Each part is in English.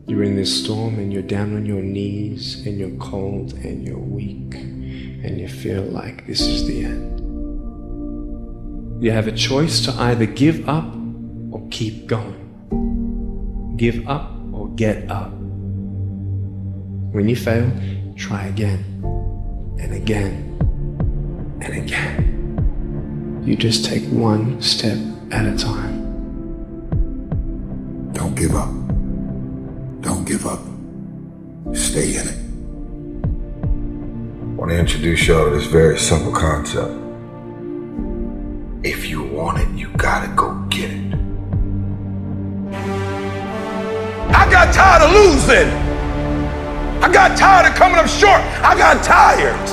You're in this storm and you're down on your knees and you're cold and you're weak and you feel like this is the end. You have a choice to either give up or keep going. Give up or get up. When you fail, try again and again and again. You just take one step at a time. Don't give up. Don't give up. Stay in it. I want to introduce y'all to this very simple concept. If you want it, you gotta go get it. I got tired of losing. I got tired of coming up short. I got tired.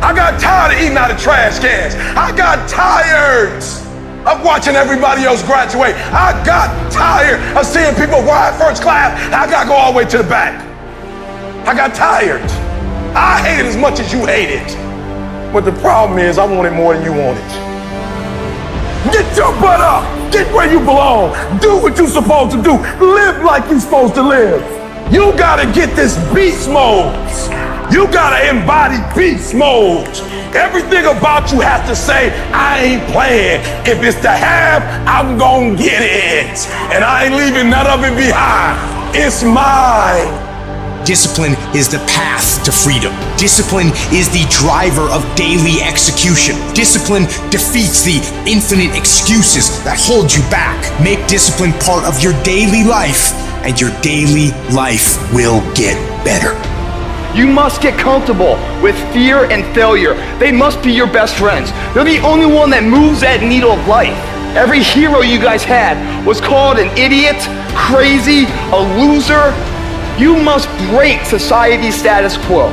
I got tired of eating out of trash cans. I got tired of watching everybody else graduate. I got tired of seeing people ride first class. I got to go all the way to the back. I got tired. I hate it as much as you hate it. But the problem is I want it more than you want it. Get your butt up. Get where you belong. Do what you're supposed to do. Live like you're supposed to live. You gotta get this beast mode. You gotta embody beast mode. Everything about you has to say, I ain't playing. If it's to have, I'm gonna get it. And I ain't leaving none of it behind. It's mine. Discipline is the path to freedom. Discipline is the driver of daily execution. Discipline defeats the infinite excuses that hold you back. Make discipline part of your daily life, and your daily life will get better. You must get comfortable with fear and failure. They must be your best friends. They're the only one that moves that needle of life. Every hero you guys had was called an idiot, crazy, a loser. You must break society's status quo.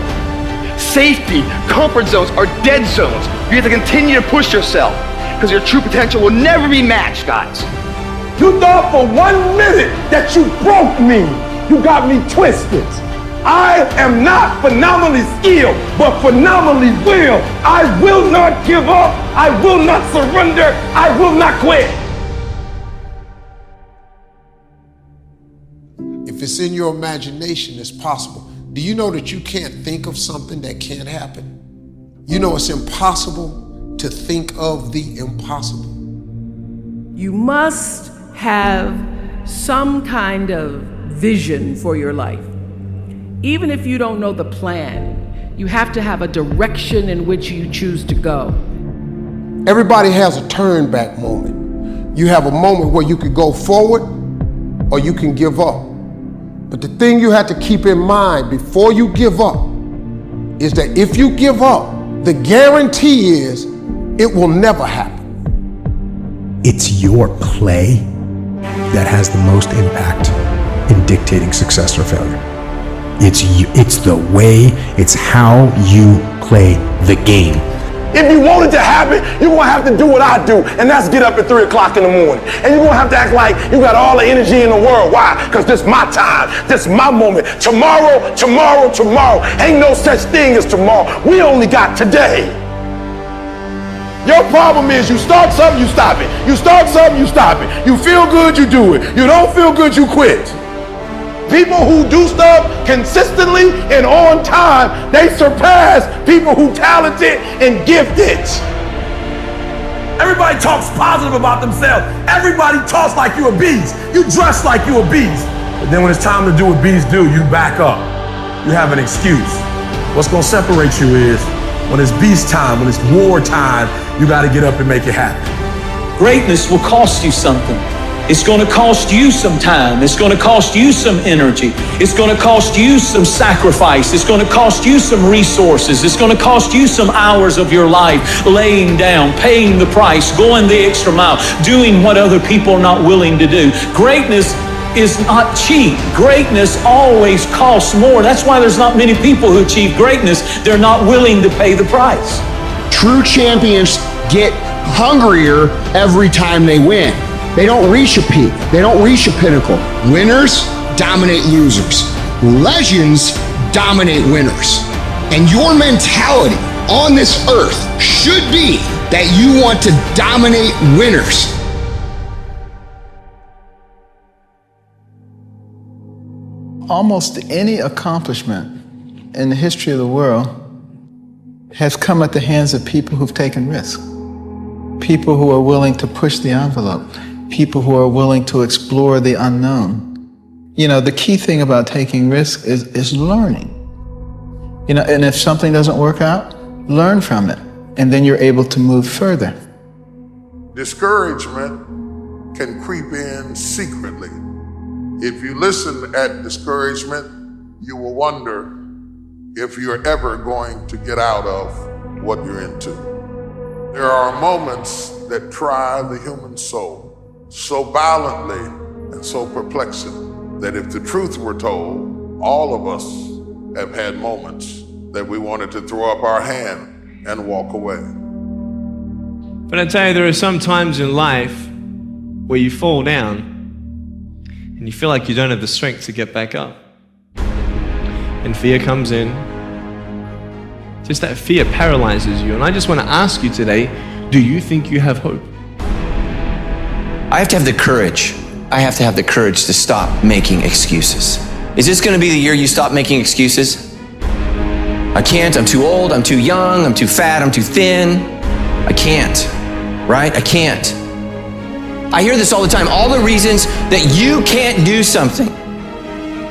Safety, comfort zones are dead zones. You have to continue to push yourself because your true potential will never be matched, guys. You thought for 1 minute that you broke me. You got me twisted. I am not phenomenally skilled, but phenomenally will. I will not give up. I will not surrender. I will not quit. If it's in your imagination, it's possible. Do you know that you can't think of something that can't happen? You know it's impossible to think of the impossible. You must have some kind of vision for your life. Even if you don't know the plan, you have to have a direction in which you choose to go. Everybody has a turnback moment. You have a moment where you could go forward or you can give up. But the thing you have to keep in mind before you give up is that if you give up, the guarantee is it will never happen. It's your play that has the most impact in dictating success or failure. It's the way, it's how you play the game. If you want it to happen, you're gonna have to do what I do, and that's get up at 3 o'clock in the morning. And you're gonna have to act like you got all the energy in the world. Why? Because this is my time, this is my moment. Tomorrow. Ain't no such thing as tomorrow. We only got today. Your problem is you start something, you stop it. You start something, you stop it. You feel good, you do it. You don't feel good, you quit. People who do stuff consistently and on time, they surpass people who talented and gifted. Everybody talks positive about themselves. Everybody talks like you a beast. You dress like you a beast. But then when it's time to do what beasts do, you back up. You have an excuse. What's gonna separate you is when it's beast time, when it's war time, you gotta get up and make it happen. Greatness will cost you something. It's going to cost you some time. It's going to cost you some energy. It's going to cost you some sacrifice. It's going to cost you some resources. It's going to cost you some hours of your life laying down, paying the price, going the extra mile, doing what other people are not willing to do. Greatness is not cheap. Greatness always costs more. That's why there's not many people who achieve greatness. They're not willing to pay the price. True champions get hungrier every time they win. They don't reach a peak. They don't reach a pinnacle. Winners dominate losers. Legends dominate winners. And your mentality on this earth should be that you want to dominate winners. Almost any accomplishment in the history of the world has come at the hands of people who've taken risks. People who are willing to push the envelope. People who are willing to explore the unknown. You know, the key thing about taking risks is learning. You know, and if something doesn't work out, learn from it, and then you're able to move further. Discouragement can creep in secretly. If you listen at discouragement, you will wonder if you're ever going to get out of what you're into. There are moments that try the human soul so violently and so perplexing that if the truth were told, all of us have had moments that we wanted to throw up our hand and walk away. But I tell you, there are some times in life where you fall down and you feel like you don't have the strength to get back up. And fear comes in. Just that fear paralyzes you. And I just want to ask you today, do you think you have hope? I have to have the courage. I have to have the courage to stop making excuses. Is this going to be the year you stop making excuses? I can't, I'm too old, I'm too young, I'm too fat, I'm too thin. I can't, right? I can't. I hear this all the time, all the reasons that you can't do something.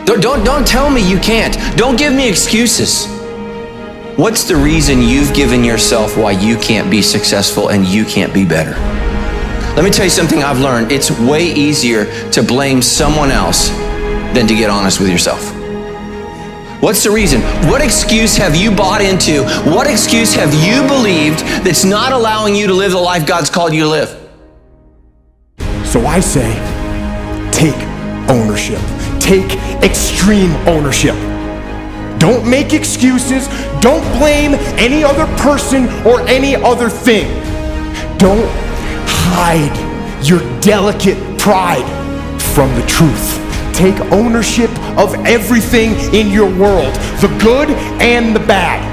Don't tell me you can't. Don't give me excuses. What's the reason you've given yourself why you can't be successful and you can't be better? Let me tell you something I've learned. It's way easier to blame someone else than to get honest with yourself. What's the reason? What excuse have you bought into? What excuse have you believed that's not allowing you to live the life God's called you to live? So I say, take ownership. Take extreme ownership. Don't make excuses. Don't blame any other person or any other thing. Don't hide your delicate pride from the truth. Take ownership of everything in your world, the good and the bad.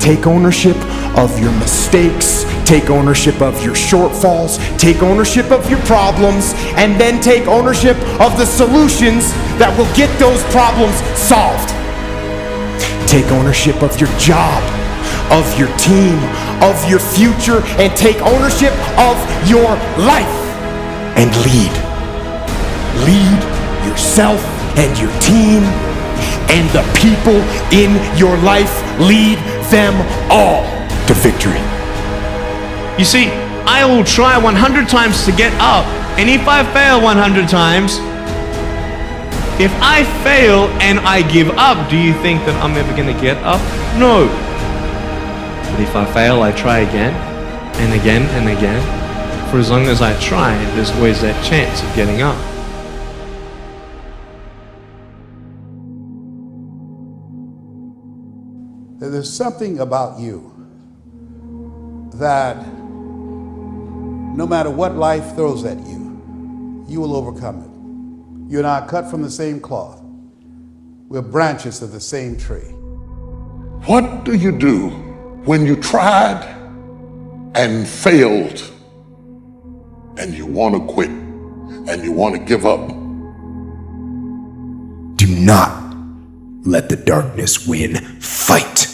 Take ownership of your mistakes. Take ownership of your shortfalls. Take ownership of your problems. And then take ownership of the solutions that will get those problems solved. Take ownership of your job, of your team, of your future, and take ownership of your life. And lead. Lead yourself and your team and the people in your life. Lead them all to victory. You see, I will try 100 times to get up, and if I fail 100 times, if I fail and I give up, do you think that I'm ever going to get up? No. But if I fail, I try again and again and again. For as long as I try, there's always that chance of getting up. There's something about you that no matter what life throws at you, you will overcome it. You and I are cut from the same cloth. We're branches of the same tree. What do you do when you tried and failed and you want to quit and you want to give up? Do not let the darkness win. Fight.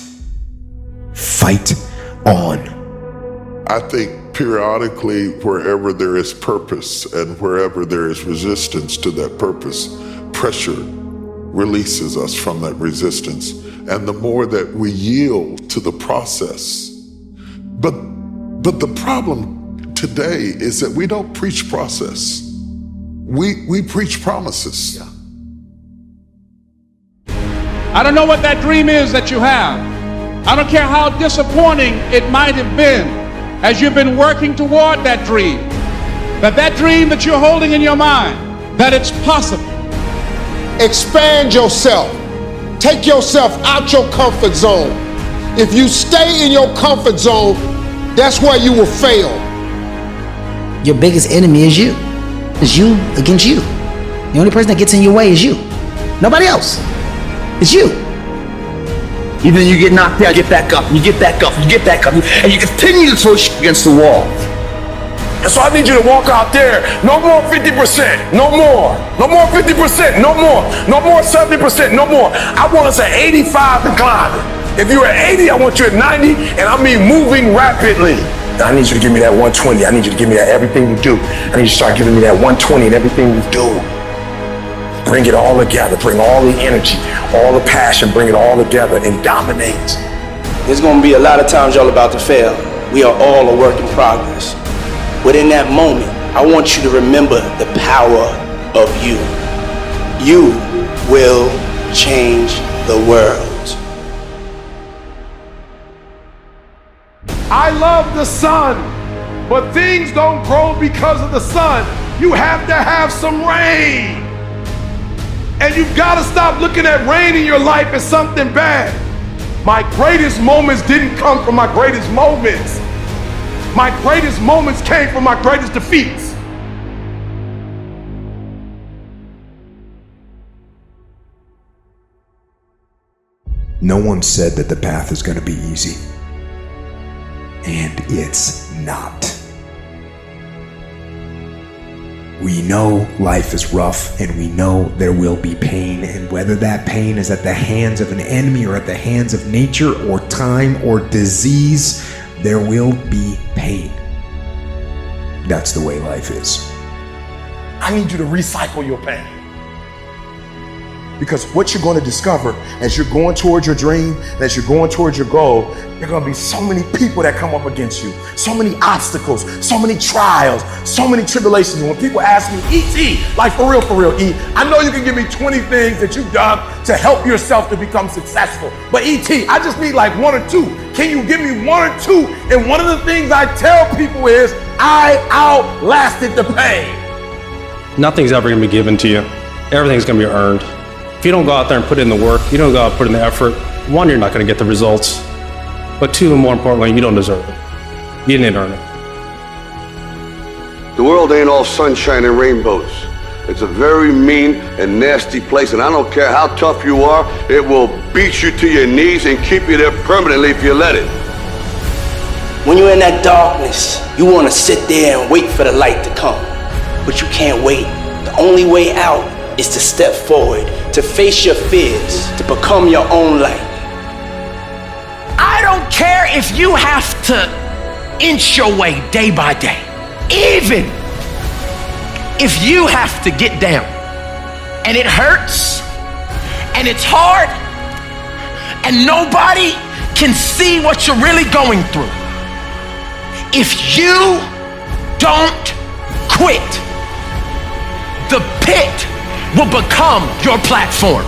Fight on. I think periodically, wherever there is purpose and wherever there is resistance to that purpose, pressure releases us from that resistance. And the more that we yield to the process. But the problem today is that we don't preach process. We preach promises. I don't know what that dream is that you have. I don't care how disappointing it might have been as you've been working toward that dream. That dream that you're holding in your mind, that it's possible. Expand yourself. Take yourself out your comfort zone. If you stay in your comfort zone, that's where you will fail. Your biggest enemy is you. It's you against you. The only person that gets in your way is you. Nobody else. It's you. Even then you get knocked down, you get back up, you get back up, you get back up, and you continue to throw shit against the wall. And so I need you to walk out there. No more 50%. No more. No more 50%. No more. No more 70%. No more. I want us at 85 and climbing. If you're at 80, I want you at 90, and I mean moving rapidly. I need you to give me that 120. I need you to give me that everything you do. I need you to start giving me that 120 and everything you do. Bring it all together. Bring all the energy, all the passion, bring it all together and dominate. There's gonna be a lot of times y'all about to fail. We are all a work in progress. But in that moment, I want you to remember the power of you. You will change the world. I love the sun, but things don't grow because of the sun. You have to have some rain. And you've got to stop looking at rain in your life as something bad. My greatest moments didn't come from my greatest moments. My greatest moments came from my greatest defeats. No one said that the path is going to be easy. And it's not. We know life is rough, and we know there will be pain, and whether that pain is at the hands of an enemy or at the hands of nature or time or disease, there will be pain. That's the way life is. I need you to recycle your pain. Because what you're going to discover as you're going towards your dream, as you're going towards your goal, there are going to be so many people that come up against you, so many obstacles, so many trials, so many tribulations. When people ask me, E.T., like for real, E, I know you can give me 20 things that you've done to help yourself to become successful. But E.T., I just need like one or two. Can you give me one or two? And one of the things I tell people is, I outlasted the pain. Nothing's ever going to be given to you. Everything's going to be earned. If you don't go out there and put in the work, you don't go out and put in the effort, one, you're not going to get the results. But two, and more importantly, you don't deserve it. You didn't earn it. The world ain't all sunshine and rainbows. It's a very mean and nasty place, and I don't care how tough you are, it will beat you to your knees and keep you there permanently if you let it. When you're in that darkness, you want to sit there and wait for the light to come. But you can't wait. The only way out is to step forward, to face your fears, to become your own light. I don't care if you have to inch your way day by day. Even if you have to get down and it hurts and it's hard and nobody can see what you're really going through. If you don't quit, the pit will become your platform.